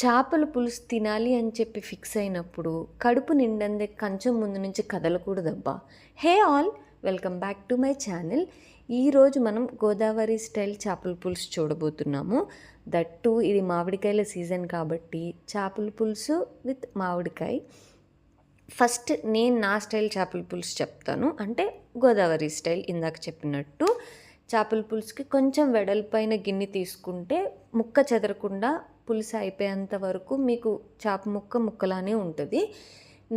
చేపల పులుసు తినాలి అని చెప్పి ఫిక్స్ అయినప్పుడు కడుపు నిండందే కంచం ముందు నుంచి కదలకూడదబ్బా. Hey all, welcome back to my channel. ఈరోజు మనం గోదావరి స్టైల్ చేపల పులుసు చూడబోతున్నాము. దట్టు ఇది మామిడికాయల సీజన్ కాబట్టి చేపల పులుసు విత్ మామిడికాయ. ఫస్ట్ నేను నా స్టైల్ చేపల పులుసు చెప్తాను, అంటే గోదావరి స్టైల్. ఇందాక చెప్పినట్టు చేపల పులుసుకి కొంచెం వెడల్పైన గిన్నె తీసుకుంటే ముక్క చెదరకుండా పులుసు అయిపోయేంత వరకు మీకు చేప ముక్కలానే ఉంటుంది.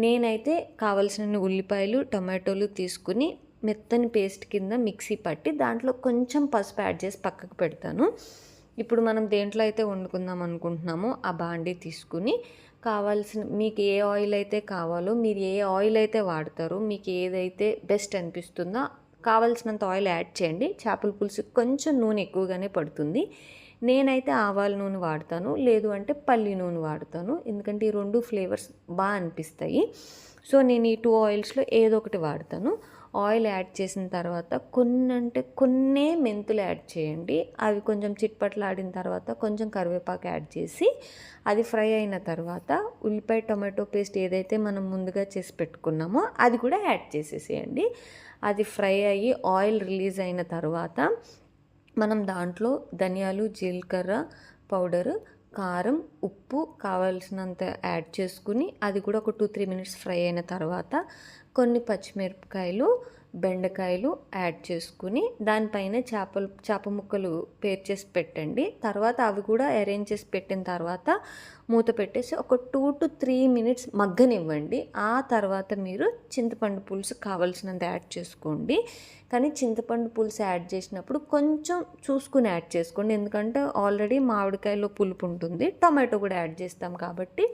నేనైతే కావలసిన ఉల్లిపాయలు టమాటోలు తీసుకుని మెత్తని పేస్ట్ కింద మిక్సీ పట్టి దాంట్లో కొంచెం పసుపు యాడ్ చేసి పక్కకు పెడతాను. ఇప్పుడు మనం దేంట్లో అయితే వండుకుందాం అనుకుంటున్నామో ఆ బాండీ తీసుకుని కావాల్సిన మీకు ఏ ఆయిల్ అయితే కావాలో, మీరు ఏ ఆయిల్ అయితే వాడతారో, మీకు ఏదైతే బెస్ట్ అనిపిస్తుందో కావాల్సినంత ఆయిల్ యాడ్ చేయండి. చేపల పులుసు కొంచెం నూనె ఎక్కువగానే పడుతుంది. నేనైతే ఆవాల నూనె వాడతాను, లేదు అంటే పల్లి నూనె వాడతాను, ఎందుకంటే ఈ రెండు ఫ్లేవర్స్ బాగా అనిపిస్తాయి. సో నేను ఈ 2 ఆయిల్స్లో ఏదో ఒకటి వాడతాను. ఆయిల్ యాడ్ చేసిన తర్వాత కొన్నే మెంతులు యాడ్ చేయండి. అవి కొంచెం చిట్పట్లాడిన తర్వాత కొంచెం కరివేపాకు యాడ్ చేసి అది ఫ్రై అయిన తర్వాత ఉల్లిపాయ టమాటో పేస్ట్ ఏదైతే మనం ముందుగా చేసి పెట్టుకున్నామో అది కూడా యాడ్ చేసేసేయండి. అది ఫ్రై అయ్యి ఆయిల్ రిలీజ్ అయిన తర్వాత మనం దాంట్లో ధనియాలు, జీలకర్ర పౌడరు, కారం, ఉప్పు కావాల్సినంత యాడ్ చేసుకుని అది కూడా ఒక 2-3 మినిట్స్ ఫ్రై అయిన తర్వాత కొన్ని పచ్చిమిరపకాయలు, బెండకాయలు యాడ్ చేసుకుని దానిపైన చేప ముక్కలు పేర్చేసి పెట్టండి. తర్వాత అవి కూడా అరేంజ్ చేసి పెట్టిన తర్వాత మూత పెట్టేసి ఒక 2-3 మినిట్స్ మగ్గనివ్వండి. ఆ తర్వాత మీరు చింతపండు పులుసు కావాల్సినంత యాడ్ చేసుకోండి. కానీ చింతపండు పులుసు యాడ్ చేసినప్పుడు కొంచెం చూసుకుని యాడ్ చేసుకోండి, ఎందుకంటే ఆల్రెడీ మామిడికాయలో పులుపు ఉంటుంది, టొమాటో కూడా యాడ్ చేస్తాం కాబట్టి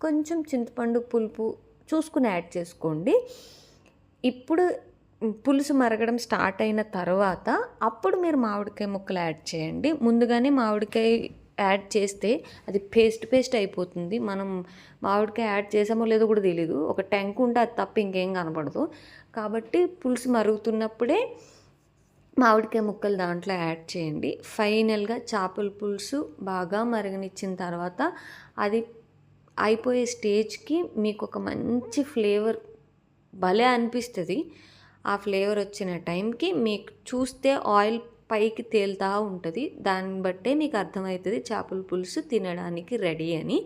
కొంచెం చింతపండు పులుపు చూసుకుని యాడ్ చేసుకోండి. ఇప్పుడు పులుసు మరగడం స్టార్ట్ అయిన తర్వాత అప్పుడు మీరు మామిడికాయ ముక్కలు యాడ్ చేయండి. ముందుగానే మామిడికాయ యాడ్ చేస్తే అది పేస్ట్ అయిపోతుంది. మనం మామిడికాయ యాడ్ చేసామో లేదో కూడా తెలీదు, ఒక ట్యాంక్ ఉంటే అది తప్ప ఇంకేం కనపడదు. కాబట్టి పులుసు మరుగుతున్నప్పుడే మామిడికాయ ముక్కలు దాంట్లో యాడ్ చేయండి. ఫైనల్గా చేపల పులుసు బాగా మరగనిచ్చిన తర్వాత అది అయిపోయే స్టేజ్కి మీకు ఒక మంచి ఫ్లేవర్ భలే అనిపిస్తుంది. ఆ ఫ్లేవర్ వచ్చిన టైంకి మీకు చూస్తే ఆయిల్ పైకి తేలుతూ ఉంటుంది. దాన్ని బట్టే మీకు అర్థమవుతుంది చేపల పులుసు తినడానికి రెడీ అని.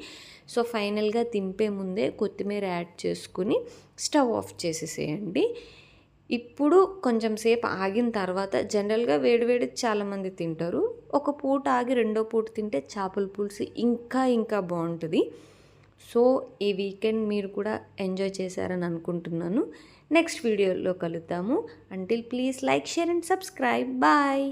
సో ఫైనల్గా తింపే ముందే కొత్తిమీర యాడ్ చేసుకుని స్టవ్ ఆఫ్ చేసేసేయండి. ఇప్పుడు కొంచెం సేపు ఆగిన తర్వాత, జనరల్గా వేడివేడి చాలామంది తింటారు, ఒక పూట ఆగి రెండో పూట తింటే చేపల పులుసు ఇంకా బాగుంటుంది. సో ఈ వీకెండ్ మీరు కూడా ఎంజాయ్ చేశారని అనుకుంటున్నాను. నెక్స్ట్ వీడియోలో కలుద్దాము. Until please like, share and subscribe. Bye.